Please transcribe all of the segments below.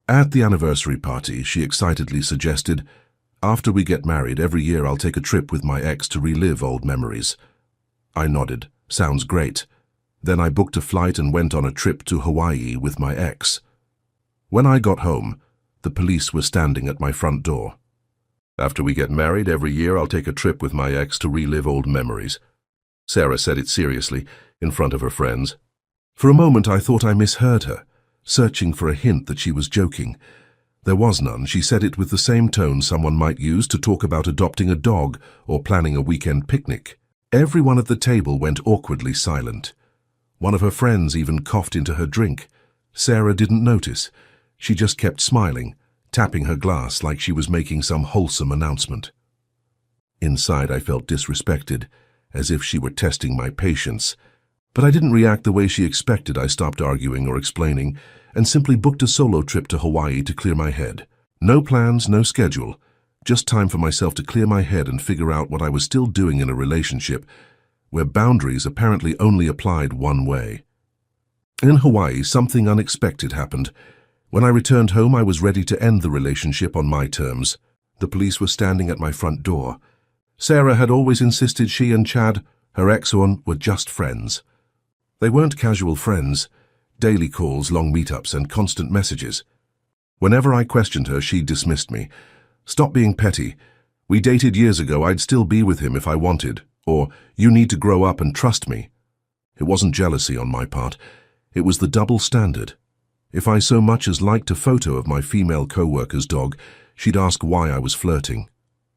At the anniversary party, she excitedly suggested, "After we get married, every year I'll take a trip with my ex to relive old memories." I nodded. Sounds great. Then I booked a flight and went on a trip to Hawaii with my ex. When I got home, the police were standing at my front door. "After we get married, every year I'll take a trip with my ex to relive old memories." Sarah said it seriously, in front of her friends. For a moment I thought I misheard her, searching for a hint that she was joking. There was none. She said it with the same tone someone might use to talk about adopting a dog or planning a weekend picnic. Everyone at the table went awkwardly silent. One of her friends even coughed into her drink. Sarah didn't notice. She just kept smiling, tapping her glass like she was making some wholesome announcement. Inside I felt disrespected, as if she were testing my patience. But I didn't react the way she expected. I stopped arguing or explaining, and simply booked a solo trip to Hawaii to clear my head. No plans, no schedule. Just time for myself to clear my head and figure out what I was still doing in a relationship where boundaries apparently only applied one way. In Hawaii, something unexpected happened. When I returned home, I was ready to end the relationship on my terms. The police were standing at my front door. Sarah had always insisted she and Chad, her ex-husband, were just friends. They weren't casual friends. Daily calls, long meetups, and constant messages. Whenever I questioned her, she dismissed me. "Stop being petty. We dated years ago. I'd still be with him if I wanted." Or, "You need to grow up and trust me." It wasn't jealousy on my part. It was the double standard. If I so much as liked a photo of my female co-worker's dog, she'd ask why I was flirting.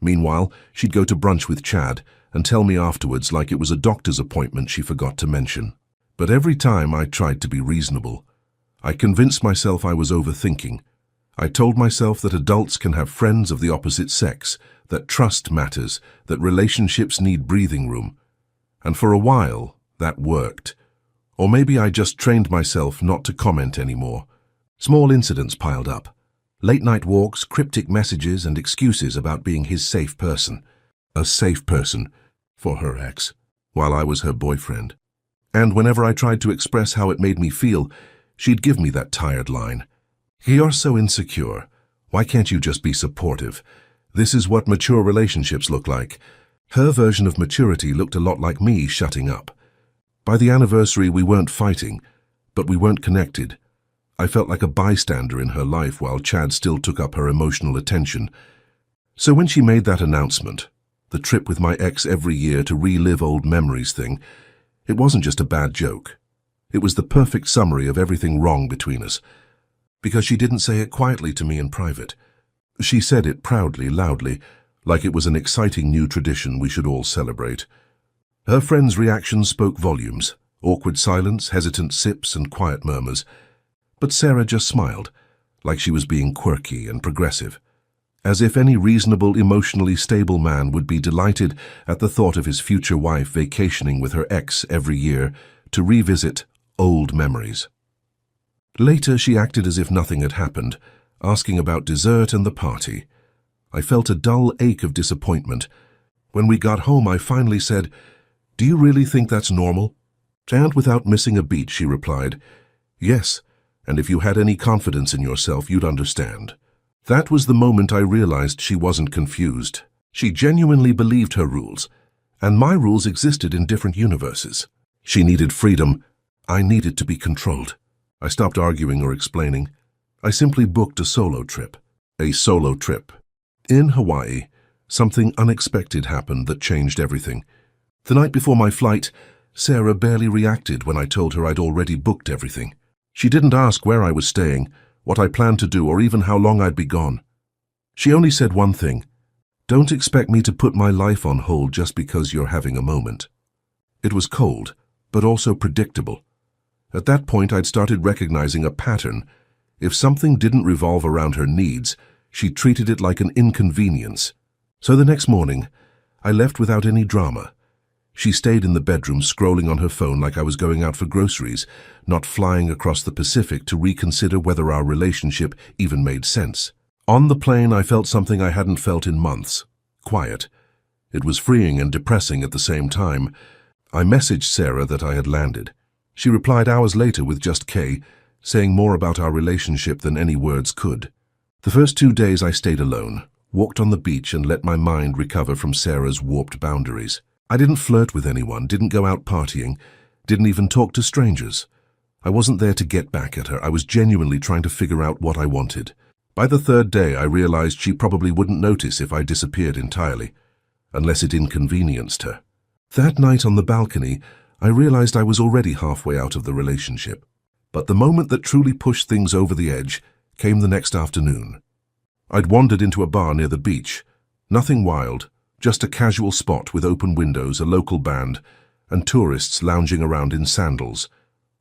Meanwhile, she'd go to brunch with Chad and tell me afterwards like it was a doctor's appointment she forgot to mention. But every time I tried to be reasonable. I convinced myself I was overthinking. I told myself that adults can have friends of the opposite sex, that trust matters, that relationships need breathing room. And for a while, that worked. Or maybe I just trained myself not to comment anymore. Small incidents piled up. Late-night walks, cryptic messages, and excuses about being his safe person. A safe person for her ex, while I was her boyfriend. And whenever I tried to express how it made me feel, she'd give me that tired line. "You're so insecure. Why can't you just be supportive? This is what mature relationships look like." Her version of maturity looked a lot like me shutting up. By the anniversary, we weren't fighting, but we weren't connected. I felt like a bystander in her life while Chad still took up her emotional attention. So when she made that announcement, the trip with my ex every year to relive old memories thing, it wasn't just a bad joke. It was the perfect summary of everything wrong between us. Because she didn't say it quietly to me in private. She said it proudly, loudly, like it was an exciting new tradition we should all celebrate. Her friends' reactions spoke volumes. Awkward silence, hesitant sips, and quiet murmurs. But Sarah just smiled, like she was being quirky and progressive. As if any reasonable, emotionally stable man would be delighted at the thought of his future wife vacationing with her ex every year to revisit old memories. Later, she acted as if nothing had happened, asking about dessert and the party. I felt a dull ache of disappointment. When we got home, I finally said, "Do you really think that's normal?" And without missing a beat, she replied, "Yes, and if you had any confidence in yourself, you'd understand." That was the moment I realized she wasn't confused. She genuinely believed her rules, and my rules existed in different universes. She needed freedom. I needed to be controlled. I stopped arguing or explaining. I simply booked a solo trip. A solo trip. In Hawaii, something unexpected happened that changed everything. The night before my flight, Sarah barely reacted when I told her I'd already booked everything. She didn't ask where I was staying, what I planned to do, or even how long I'd be gone. She only said one thing: "Don't expect me to put my life on hold just because you're having a moment." It was cold, but also predictable. At that point, I'd started recognizing a pattern. If something didn't revolve around her needs, she treated it like an inconvenience. So the next morning, I left without any drama. She stayed in the bedroom scrolling on her phone like I was going out for groceries, not flying across the Pacific to reconsider whether our relationship even made sense. On the plane, I felt something I hadn't felt in months. Quiet. It was freeing and depressing at the same time. I messaged Sarah that I had landed. She replied hours later with just "K," saying more about our relationship than any words could. The first 2 days I stayed alone, walked on the beach and let my mind recover from Sarah's warped boundaries. I didn't flirt with anyone, didn't go out partying, didn't even talk to strangers. I wasn't there to get back at her. I was genuinely trying to figure out what I wanted. By the 3rd day, I realized she probably wouldn't notice if I disappeared entirely, unless it inconvenienced her. That night on the balcony, I realized I was already halfway out of the relationship. But the moment that truly pushed things over the edge came the next afternoon. I'd wandered into a bar near the beach. Nothing wild, just a casual spot with open windows, a local band, and tourists lounging around in sandals.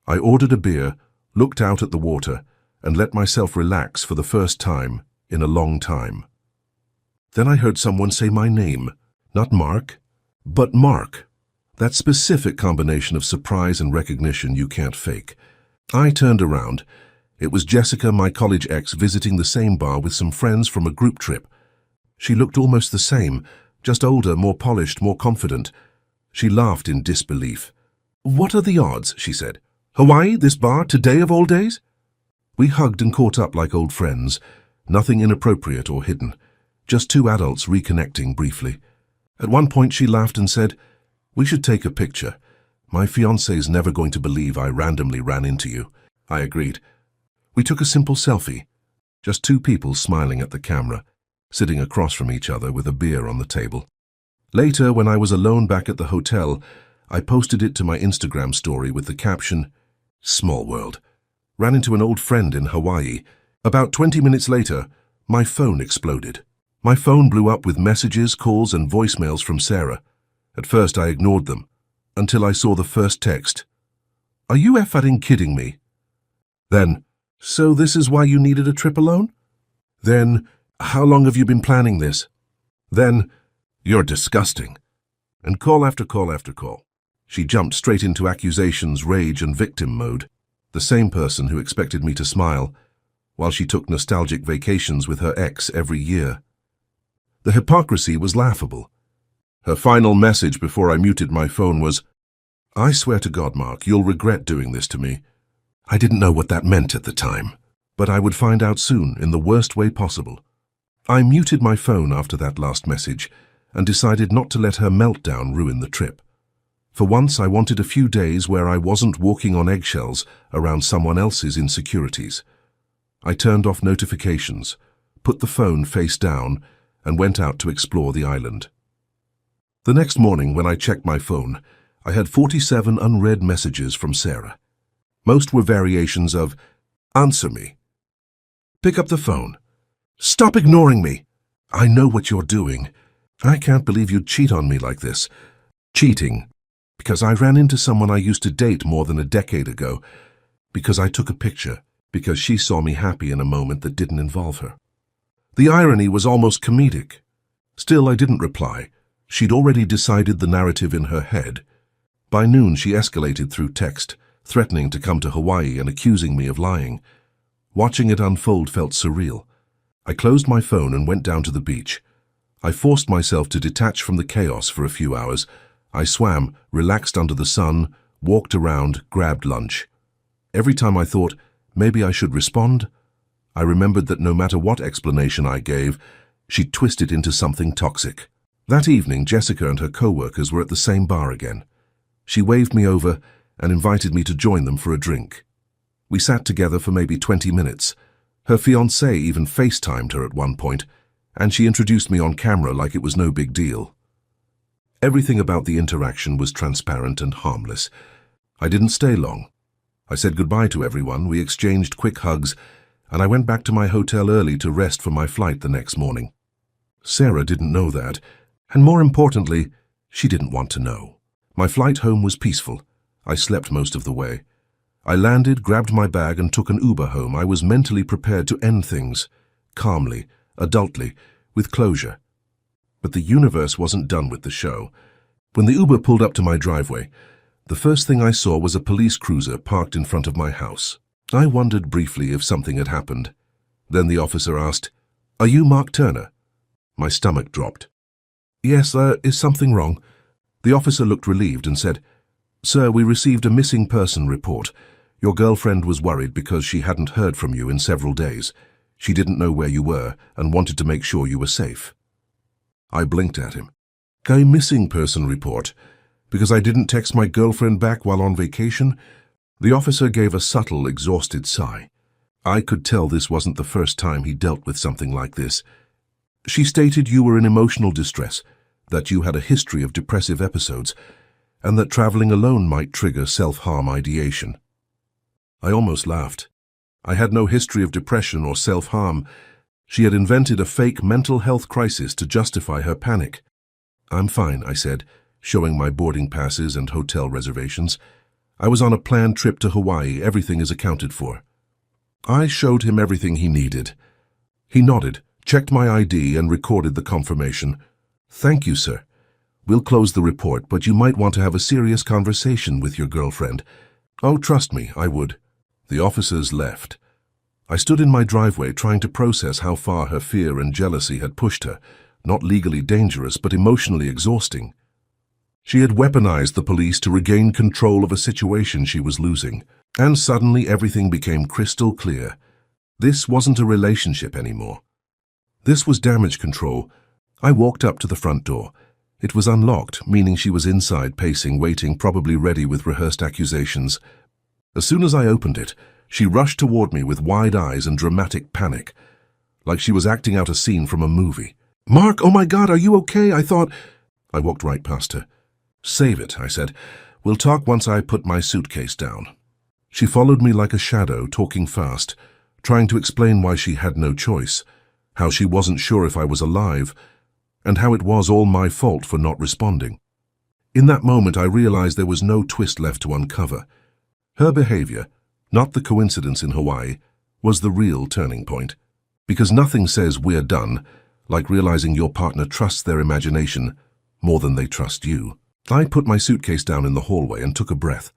I ordered a beer, looked out at the water, and let myself relax for the first time in a long time. Then I heard someone say my name. Not Mark, but Mark. That specific combination of surprise and recognition you can't fake. I turned around. It was Jessica, my college ex, visiting the same bar with some friends from a group trip. She looked almost the same, just older, more polished, more confident. She laughed in disbelief. "What are the odds?" she said. "Hawaii, this bar, today of all days?" We hugged and caught up like old friends, nothing inappropriate or hidden, just 2 adults reconnecting briefly. At one point she laughed and said, "We should take a picture. My fiancé's never going to believe I randomly ran into you." I agreed. We took a simple selfie, just 2 people smiling at the camera, sitting across from each other with a beer on the table. Later, when I was alone back at the hotel, I posted it to my Instagram story with the caption, "Small world. Ran into an old friend in Hawaii." About 20 minutes later, my phone exploded. My phone blew up with messages, calls, and voicemails from Sarah. At first, I ignored them, until I saw the first text. "Are you effing kidding me?" Then, "So this is why you needed a trip alone?" Then, "How long have you been planning this?" Then, "You're disgusting." And call after call after call. She jumped straight into accusations, rage, and victim mode. The same person who expected me to smile, while she took nostalgic vacations with her ex every year. The hypocrisy was laughable. Her final message before I muted my phone was, "I swear to God, Mark, you'll regret doing this to me." I didn't know what that meant at the time, but I would find out soon in the worst way possible. I muted my phone after that last message and decided not to let her meltdown ruin the trip. For once, I wanted a few days where I wasn't walking on eggshells around someone else's insecurities. I turned off notifications, put the phone face down, and went out to explore the island. The next morning, when I checked my phone, I had 47 unread messages from Sarah. Most were variations of, "Answer me," "Pick up the phone," "Stop ignoring me," "I know what you're doing," "I can't believe you'd cheat on me like this," cheating, because I ran into someone I used to date more than a decade ago, because I took a picture, because she saw me happy in a moment that didn't involve her. The irony was almost comedic. Still, I didn't reply. She'd already decided the narrative in her head. By noon, she escalated through text, threatening to come to Hawaii and accusing me of lying. Watching it unfold felt surreal. I closed my phone and went down to the beach. I forced myself to detach from the chaos for a few hours. I swam, relaxed under the sun, walked around, grabbed lunch. Every time I thought, maybe I should respond, I remembered that no matter what explanation I gave, she'd twist it into something toxic. That evening, Jessica and her co-workers were at the same bar again. She waved me over and invited me to join them for a drink. We sat together for maybe 20 minutes. Her fiancé even FaceTimed her at one point, and she introduced me on camera like it was no big deal. Everything about the interaction was transparent and harmless. I didn't stay long. I said goodbye to everyone, we exchanged quick hugs, and I went back to my hotel early to rest for my flight the next morning. Sarah didn't know that, and more importantly, she didn't want to know. My flight home was peaceful. I slept most of the way. I landed, grabbed my bag, and took an Uber home. I was mentally prepared to end things, calmly, adultly, with closure. But the universe wasn't done with the show. When the Uber pulled up to my driveway, the first thing I saw was a police cruiser parked in front of my house. I wondered briefly if something had happened. Then the officer asked, "Are you Mark Turner?" My stomach dropped. "Yes, is something wrong?" The officer looked relieved and said, "Sir, we received a missing person report. Your girlfriend was worried because she hadn't heard from you in several days. She didn't know where you were and wanted to make sure you were safe. I blinked at him. A missing person report. Because I didn't text my girlfriend back while on vacation? The officer gave a subtle, exhausted sigh. I could tell this wasn't the first time he dealt with something like this. She stated you were in emotional distress, that you had a history of depressive episodes, and that traveling alone might trigger self-harm ideation. I almost laughed. I had no history of depression or self-harm. She had invented a fake mental health crisis to justify her panic. I'm fine, I said, showing my boarding passes and hotel reservations. I was on a planned trip to Hawaii. Everything is accounted for. I showed him everything he needed. He nodded, checked my ID, and recorded the confirmation. Thank you, sir. We'll close the report, but you might want to have a serious conversation with your girlfriend. Oh, trust me, I would. The officers left. I stood in my driveway trying to process how far her fear and jealousy had pushed her, not legally dangerous, but emotionally exhausting. She had weaponized the police to regain control of a situation she was losing, and suddenly everything became crystal clear. This wasn't a relationship anymore. This was damage control. I walked up to the front door. It was unlocked, meaning she was inside, pacing, waiting, probably ready with rehearsed accusations. As soon as I opened it, she rushed toward me with wide eyes and dramatic panic, like she was acting out a scene from a movie. Mark, oh my God, are you okay? I thought... I walked right past her. Save it, I said. We'll talk once I put my suitcase down. She followed me like a shadow, talking fast, trying to explain why she had no choice, how she wasn't sure if I was alive, and how it was all my fault for not responding. In that moment, I realized there was no twist left to uncover. Her behavior, not the coincidence in Hawaii, was the real turning point. Because nothing says we're done, like realizing your partner trusts their imagination more than they trust you. I put my suitcase down in the hallway and took a breath.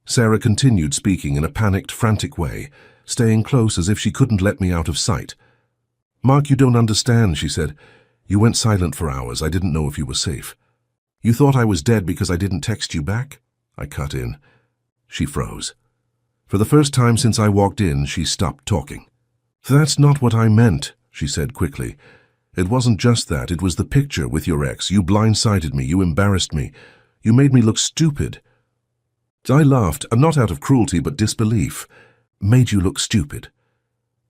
Sarah continued speaking in a panicked, frantic way, staying close as if she couldn't let me out of sight. Mark, you don't understand, she said. You went silent for hours. I didn't know if you were safe. You thought I was dead because I didn't text you back? I cut in. She froze. For the first time since I walked in, she stopped talking. That's not what I meant, she said quickly. It wasn't just that. It was the picture with your ex. You blindsided me. You embarrassed me. You made me look stupid. I laughed, not out of cruelty but disbelief. Made you look stupid.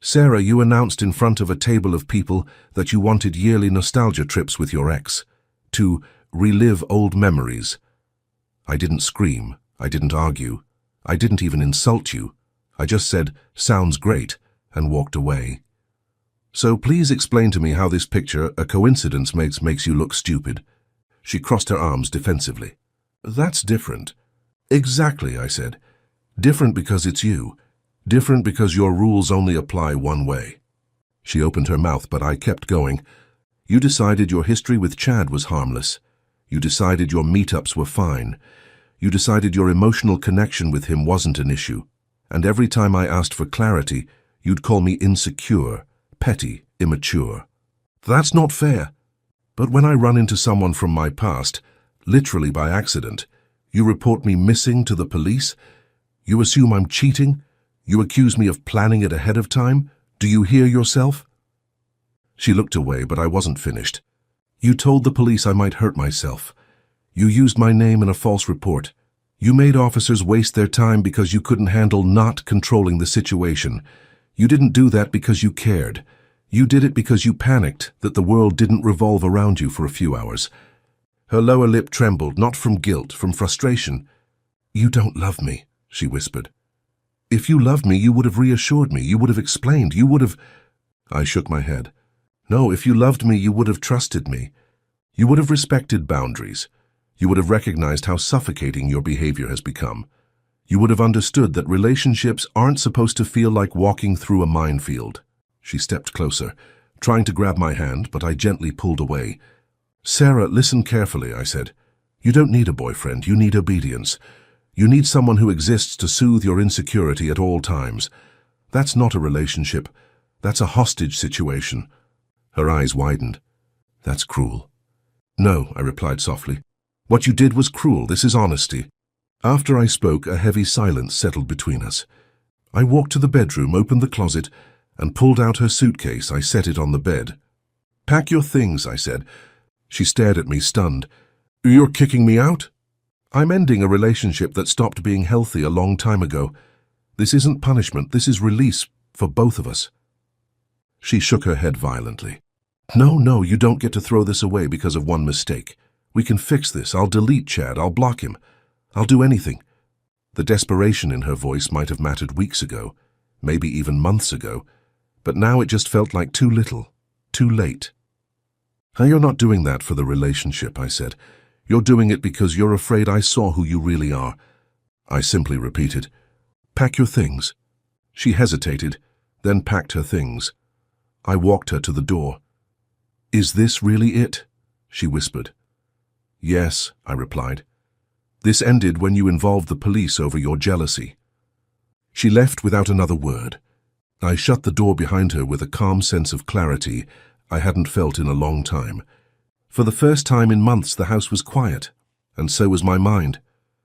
Sarah, you announced in front of a table of people that you wanted yearly nostalgia trips with your ex, to relive old memories. I didn't scream. I didn't argue. I didn't even insult you. I just said, sounds great, and walked away. So please explain to me how this picture, a coincidence, makes you look stupid. She crossed her arms defensively. That's different. Exactly, I said. Different because it's you. Different because your rules only apply one way. She opened her mouth, but I kept going. You decided your history with Chad was harmless. You decided your meetups were fine. You decided your emotional connection with him wasn't an issue. And every time I asked for clarity, you'd call me insecure, petty, immature. That's not fair. But when I run into someone from my past, literally by accident, you report me missing to the police? You assume I'm cheating? You accuse me of planning it ahead of time? Do you hear yourself? She looked away, but I wasn't finished. You told the police I might hurt myself. You used my name in a false report. You made officers waste their time because you couldn't handle not controlling the situation. You didn't do that because you cared. You did it because you panicked that the world didn't revolve around you for a few hours. Her lower lip trembled, not from guilt, from frustration. You don't love me, she whispered. If you loved me, you would have reassured me. You would have explained. You would have... I shook my head. No, if you loved me, you would have trusted me. You would have respected boundaries. You would have recognized how suffocating your behavior has become. You would have understood that relationships aren't supposed to feel like walking through a minefield. She stepped closer, trying to grab my hand, but I gently pulled away. Sarah, listen carefully, I said. You don't need a boyfriend. You need obedience. You need someone who exists to soothe your insecurity at all times. That's not a relationship. That's a hostage situation. Her eyes widened. That's cruel. No, I replied softly. What you did was cruel. This is honesty. After I spoke, a heavy silence settled between us. I walked to the bedroom, opened the closet, and pulled out her suitcase. I set it on the bed. "Pack your things," I said. She stared at me, stunned. "You're kicking me out?" "I'm ending a relationship that stopped being healthy a long time ago. This isn't punishment, this is release for both of us." She shook her head violently. No, you don't get to throw this away because of one mistake. We can fix this. I'll delete Chad. I'll block him. I'll do anything." The desperation in her voice might have mattered weeks ago, maybe even months ago, but now it just felt like too little, too late. "You're not doing that for the relationship," I said. "You're doing it because you're afraid I saw who you really are." I simply repeated, "Pack your things." She hesitated, then packed her things. I walked her to the door. "Is this really it?" she whispered. "Yes," I replied. "This ended when you involved the police over your jealousy." She left without another word. I shut the door behind her with a calm sense of clarity I hadn't felt in a long time. For the first time in months, the house was quiet, and so was my mind.